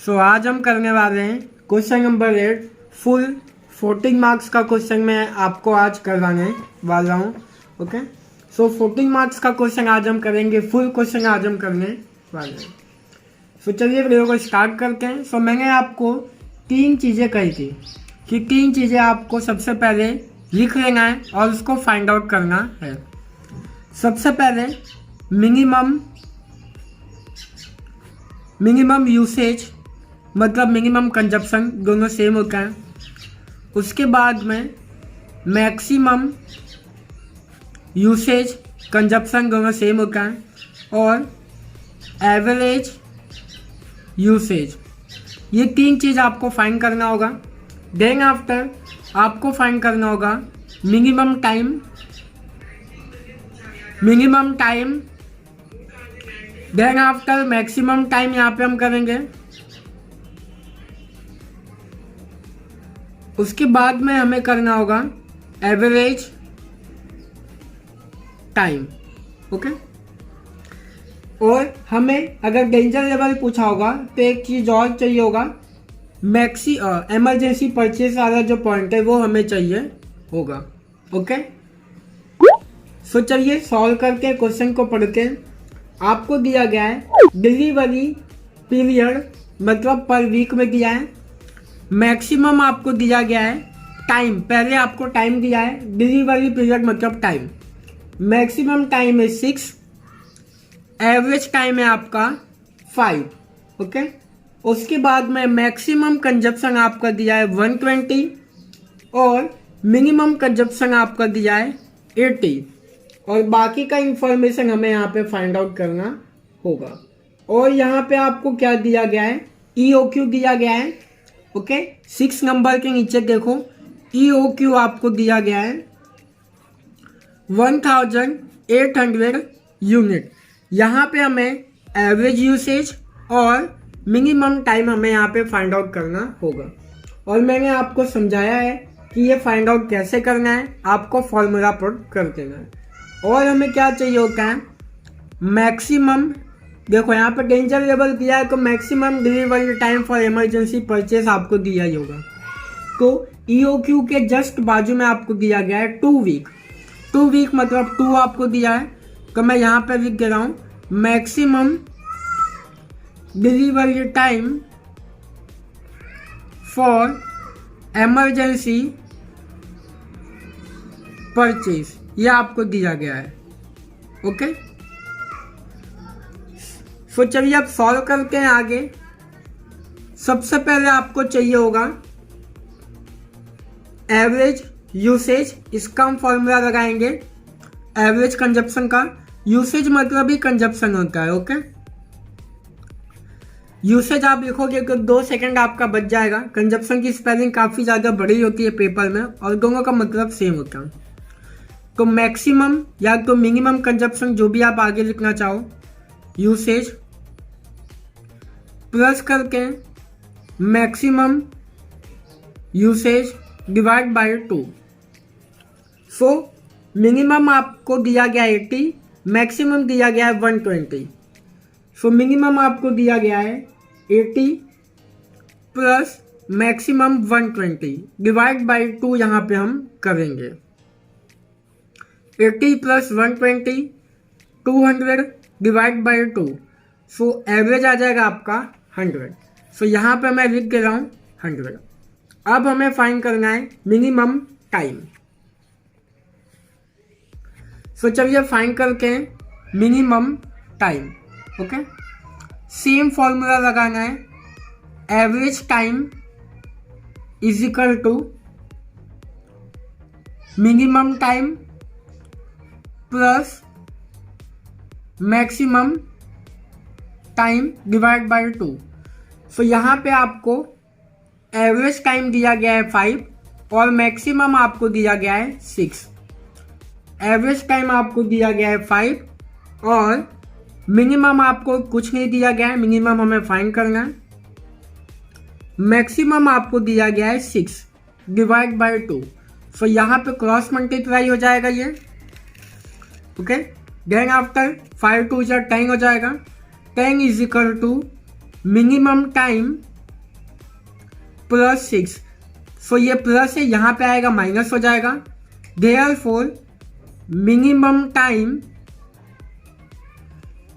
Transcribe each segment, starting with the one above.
सो आज हम करने वाले हैं क्वेश्चन नंबर 8 फुल 14 मार्क्स का क्वेश्चन मैं आपको आज करवाने वाला हूँ। ओके, सो 14 मार्क्स का क्वेश्चन आज हम करेंगे, फुल क्वेश्चन आज हम करने वाले हैं। सो चलिए वीडियो को स्टार्ट करते हैं। सो मैंने आपको 3 चीज़ें कही थी कि 3 चीज़ें आपको सबसे पहले लिख लेना है और उसको फाइंड आउट करना है। सबसे पहले मिनिमम यूसेज मतलब मिनिमम कंजप्शन, दोनों सेम होता है। उसके बाद में मैक्सिमम यूसेज कंजप्शन, दोनों सेम होता है। और एवरेज यूसेज, ये 3 चीज़ आपको फाइंड करना होगा। देन आफ्टर आपको फाइंड करना होगा minimum time, then after maximum time यहाँ पे हम करेंगे। उसके बाद में हमें करना होगा एवरेज टाइम। ओके, और हमें अगर डेंजर लेवल पूछा होगा तो एक चीज़ और चाहिए होगा, इमरजेंसी परचेज वाला जो पॉइंट है वो हमें चाहिए होगा। ओके, सो चलिए सॉल्व करके क्वेश्चन को पढ़ के। आपको दिया गया है डिलीवरी पीरियड मतलब पर वीक में दिया है। मैक्सिमम आपको दिया गया है टाइम, पहले आपको टाइम दिया है, डिलीवरी पीरियड मतलब टाइम। मैक्सिमम टाइम है 6, एवरेज टाइम है आपका 5। ओके, उसके बाद में मैक्सिमम कंजप्शन आपका दिया है 120 और मिनिमम कंजप्शन आपका दिया है 80। और बाकी का इंफॉर्मेशन हमें यहाँ पे फाइंड आउट करना होगा। और यहाँ पे आपको क्या दिया गया है, EOQ दिया गया है। ओके, 6 नंबर के नीचे देखो EOQ आपको दिया गया है 1800 यूनिट। यहाँ पे हमें एवरेज यूसेज और मिनिमम टाइम हमें यहाँ पे फाइंड आउट करना होगा। और मैंने आपको समझाया है कि ये फाइंड आउट कैसे करना है, आपको फॉर्मूला पुट कर देना है। और हमें क्या चाहिए होता है मैक्सिमम, देखो यहाँ पे डेंजर लेवल दिया है तो maximum delivery time for emergency purchase आपको दिया ही होगा। तो EOQ के जस्ट बाजू में आपको दिया गया है 2 वीक। 2 वीक मतलब 2 आपको दिया है, तो मैं यहाँ पे लिख दे रहा हूँ maximum delivery time for emergency purchase, ये आपको दिया गया है। ओके, सो चलिए अब सॉल्व करते हैं आगे। सबसे पहले आपको चाहिए होगा एवरेज यूसेज, इसका हम फॉर्मूला लगाएंगे एवरेज कंजप्शन का। यूसेज मतलब ही कंजप्शन होता है। ओके, यूसेज आप लिखोगे तो 2 सेकंड आपका बच जाएगा। कंजप्शन की स्पेलिंग काफ़ी ज़्यादा बड़ी होती है पेपर में और दोनों का मतलब सेम होता है। तो मैक्सिमम या तो मिनिमम कंजप्शन, जो भी आप आगे लिखना चाहो, यूसेज प्लस करके maximum usage divide by 2। So minimum आपको दिया गया 80, मैक्सिमम दिया गया है 120। सो मिनिमम आपको दिया गया है 80 प्लस मैक्सिमम 120 डिवाइड बाय 2, यहाँ पे हम करेंगे 80 plus 120 200 divide by 2। So average आ जाएगा आपका 100। सो यहाँ पे मैं लिख दे रहा हूँ 100। अब हमें फाइंड करना है मिनिमम टाइम। सो चलिए फाइंड करते हैं minimum time. Okay, same formula लगाना है, average time is equal to minimum time plus maximum time divide by 2। So यहाँ पे आपको एवरेज टाइम दिया गया है 5 और मैक्सिमम आपको दिया गया है 6। एवरेज टाइम आपको दिया गया है 5 और मिनिमम आपको कुछ नहीं दिया गया है, मिनिमम हमें फाइंड करना है। मैक्सिमम आपको दिया गया है 6 डिवाइड बाय 2। सो यहाँ पे क्रॉस मल्टीप्लाई हो जाएगा ये। ओके, देन आफ्टर 5 2 10 हो जाएगा। 10 is equal to minimum time +6। So ये प्लस है, यहाँ पे आएगा माइनस हो जाएगा। Therefore minimum time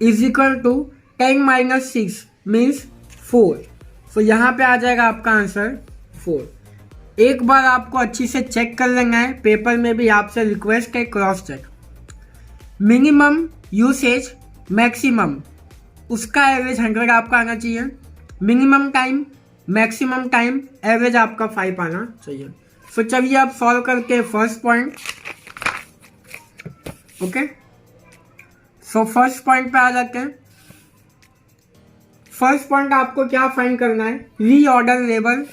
is equal to 10 - 6 means 4। So यहाँ पे आ जाएगा आपका आंसर 4। एक बार आपको अच्छी से चेक कर लेना है, पेपर में भी आपसे रिक्वेस्ट है cross check. Minimum usage maximum, उसका एवरेज 100 आपका आना चाहिए। Minimum time maximum time average आपका 5 आना चाहिए। सो चलिए आप सॉल्व करके first point. Okay, so first point पे आ जाते हैं। फर्स्ट पॉइंट आपको क्या फाइंड करना है, रीऑर्डर लेवल,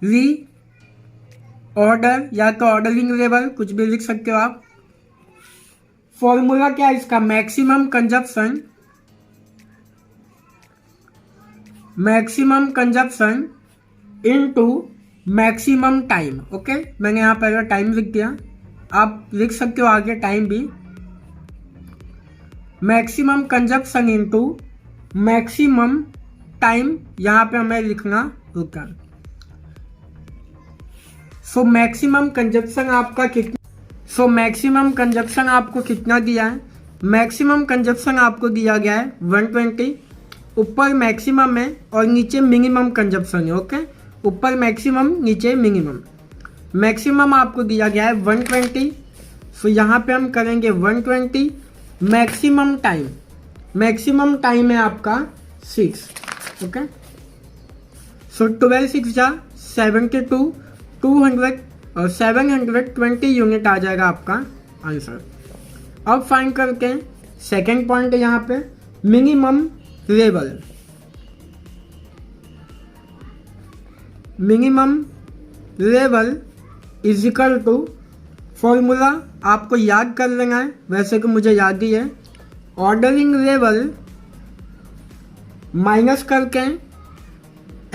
रीऑर्डर या तो ऑर्डरिंग लेवल कुछ भी लिख सकते हो आप। फॉर्मूला क्या है इसका, maximum consumption into maximum time. Okay, मैंने यहाँ पहले टाइम लिख दिया, आप लिख सकते हो आगे टाइम भी। Maximum consumption into maximum time, यहाँ पे हमें लिखना होगा। सो मैक्सिमम कंजप्शन आपका कितना, मैक्सिमम कंजप्शन आपको कितना दिया है, मैक्सिमम कंजप्शन आपको दिया गया है 120। ऊपर मैक्सिमम है और नीचे मिनिमम कंजप्शन है। ओके, ऊपर मैक्सिमम नीचे मिनिमम। मैक्सिमम आपको दिया गया है 120। सो यहाँ पे हम करेंगे 120। मैक्सिमम टाइम है आपका 6। ओके, सो 12 6 जा 72, 200 और 720 यूनिट आ जाएगा आपका आंसर। अब फाइंड करते हैं सेकेंड पॉइंट है यहाँ पे, minimum level is equal to, formula आपको याद कर लेना है, वैसे कि मुझे याद ही है। ऑर्डरिंग लेवल माइनस करके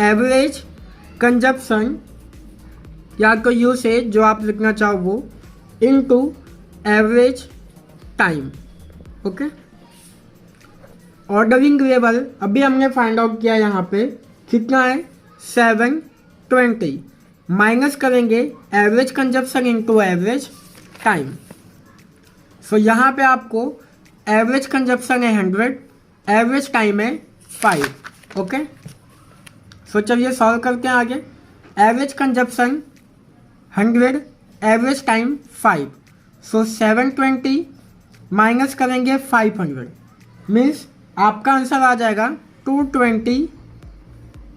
एवरेज कंजप्शन या तो यूसेज जो आप लिखना चाहो वो, into average time. Okay, ordering level अभी हमने फाइंड आउट किया, यहाँ पे कितना है 720, माइनस करेंगे average consumption into average time. So यहाँ पे आपको एवरेज कंजप्शन है 100, एवरेज टाइम है 5। ओके, सो चलिए सॉल्व करते हैं आगे। Average consumption 100, average time 5। सो 720 माइनस करेंगे 500 मीन्स आपका आंसर आ जाएगा 220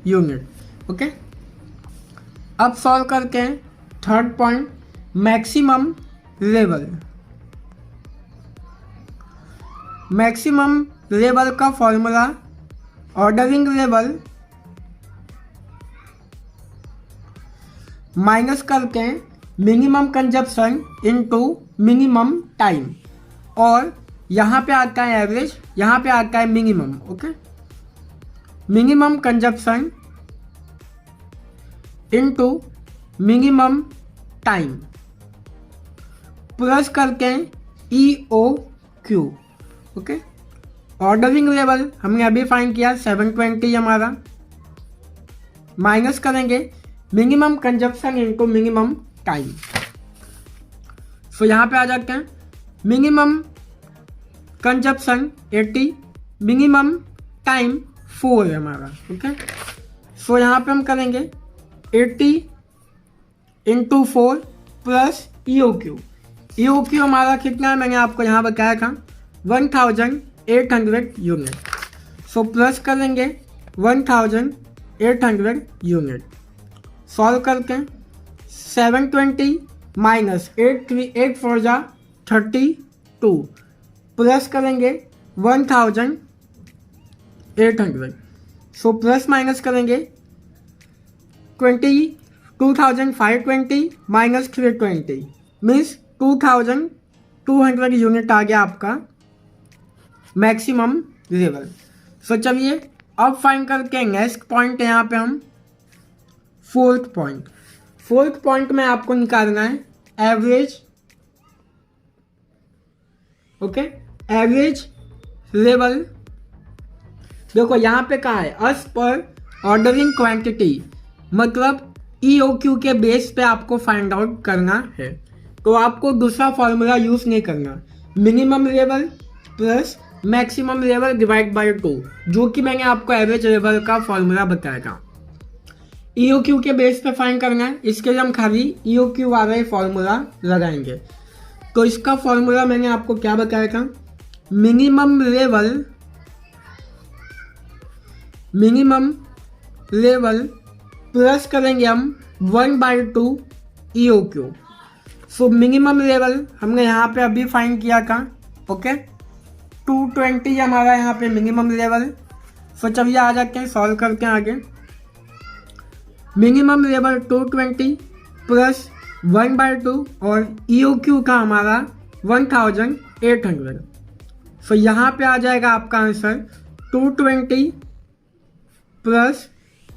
यूनिट। ओके, अब सॉल्व करते हैं थर्ड पॉइंट, मैक्सिमम लेवल का फॉर्मूला, ऑर्डरिंग लेवल माइनस करके minimum consumption into minimum time, और यहाँ पे आता है एवरेज, यहाँ पे आता है minimum. Okay, minimum consumption into minimum time plus करके EOQ। ओके, ऑर्डरिंग लेवल हमने अभी फाइंड किया 720 हमारा, माइनस करेंगे minimum consumption into minimum time. So यहाँ पे आ जाते हैं, मिनिमम कंजप्शन 80, मिनिमम टाइम 4 है हमारा। ओके, सो यहाँ पे हम करेंगे 80 इंटू 4 प्लस EOQ हमारा कितना है, मैंने आपको यहाँ बताया था 1800 यूनिट। सो प्लस करेंगे 1800 यूनिट। सॉल्व करके 720 माइनस 8 4 जा 32 प्लस करेंगे 1800। सो प्लस माइनस करेंगे 2520 माइनस 320 मीन्स 2200 यूनिट आ गया आपका मैक्सिमम लेवल। सो चलिए अब फाइंड करके नेक्स्ट पॉइंट है यहाँ पे हम फोर्थ पॉइंट में आपको निकालना है एवरेज। ओके, एवरेज लेवल देखो यहाँ पे कहा है, अस पर ऑर्डरिंग क्वांटिटी मतलब EOQ के बेस पे आपको फाइंड आउट करना है। तो आपको दूसरा फॉर्मूला यूज़ नहीं करना, minimum level plus maximum level divide by 2, जो कि मैंने आपको एवरेज लेवल का फॉर्मूला बताया था। EOQ के बेस पे फाइंड करना है, इसके लिए हम खाली EOQ वाला ही फॉर्मूला लगाएंगे। तो इसका फॉर्मूला मैंने आपको क्या बताया था, मिनिमम लेवल प्लस करेंगे हम 1/2 EOQ। सो मिनिमम लेवल हमने यहाँ पे अभी फाइंड किया था, ओके 220 हमारा यहाँ पे मिनिमम लेवल। सो चलिए आ जाते हैं सॉल्व करके आगे। मिनिमम लेवल 220 प्लस 1/2 और EOQ का हमारा 1800। सो यहाँ पे आ जाएगा आपका आंसर 220 प्लस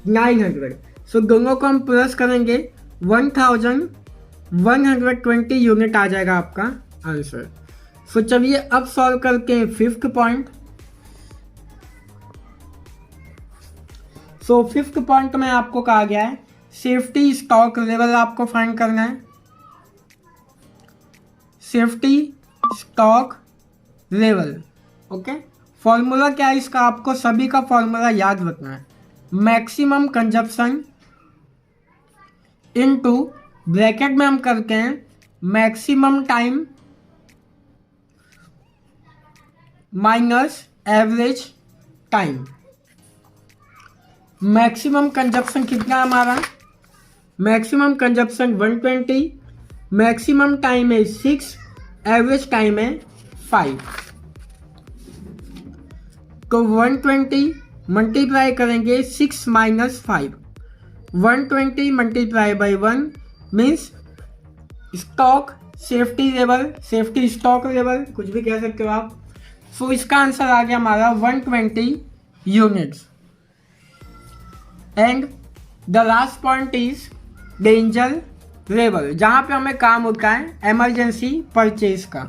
900। सो दोनों को हम प्लस करेंगे 1120 यूनिट आ जाएगा आपका आंसर। सो चलिए अब सॉल्व करते हैं fifth point. So fifth point में आपको कहा गया है सेफ्टी स्टॉक लेवल आपको फाइंड करना है। Safety stock level, okay. Formula क्या है इसका, आपको सभी का फॉर्मूला याद रखना है। मैक्सिमम कंजप्शन इनटू ब्रैकेट में हम करते हैं maximum time minus average time. Maximum consumption कितना है हमारा, मैक्सिमम कंजप्शन 120, मैक्सिमम टाइम है 6, एवरेज टाइम है 5। तो 120 मल्टीप्लाई करेंगे 6 minus 5, 120 multiply by 1 means stock safety level, safety stock level कुछ भी कह सकते हो आप। सो इसका आंसर आ गया हमारा 120 units. And the last point is danger level, जहाँ पे हमें काम होता है इमरजेंसी परचेज का।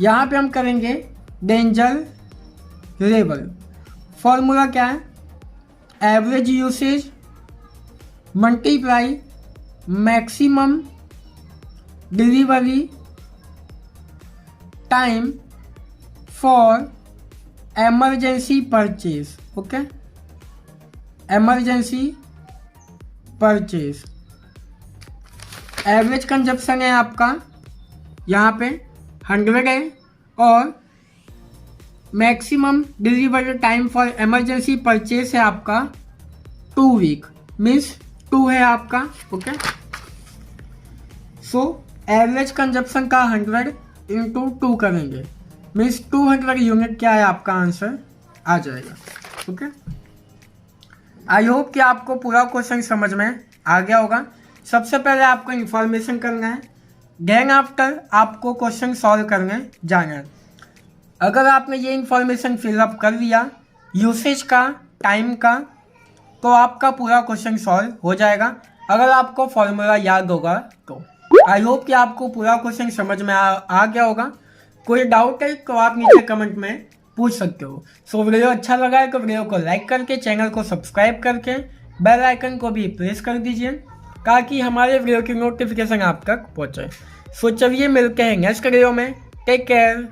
यहाँ पे हम करेंगे डेंजर लेवल। फॉर्मूला क्या है, average usage multiply maximum delivery time for emergency purchase, okay emergency purchase. Average consumption है आपका यहाँ पे 100 है और maximum delivery time for emergency purchase है आपका 2 वीक मीन्स 2 है आपका, ओके। सो एवरेज कंजप्शन का 100 इंटू 2 करेंगे मीन्स 200 यूनिट क्या है आपका आंसर आ जाएगा, ओके। आई होप कि आपको पूरा क्वेश्चन समझ में आ गया होगा। सबसे पहले आपको इन्फॉर्मेशन करना है, देन आफ्टर आपको क्वेश्चन सॉल्व करने जाना है। अगर आपने ये इन्फॉर्मेशन फिलअप कर लिया यूसेज का, टाइम का, तो आपका पूरा क्वेश्चन सॉल्व हो जाएगा। अगर आपको फॉर्मूला याद होगा तो आई होप कि आपको पूरा क्वेश्चन समझ में आ गया होगा। कोई डाउट है तो आप नीचे कमेंट में पूछ सकते हो। सो वीडियो अच्छा लगा है तो वीडियो को लाइक करके चैनल को सब्सक्राइब करके बेल आइकन को भी प्रेस कर दीजिए ताकि हमारे वीडियो की नोटिफिकेशन आप तक पहुँचे। सो चलिए मिलते हैं नेक्स्ट वीडियो में, टेक केयर।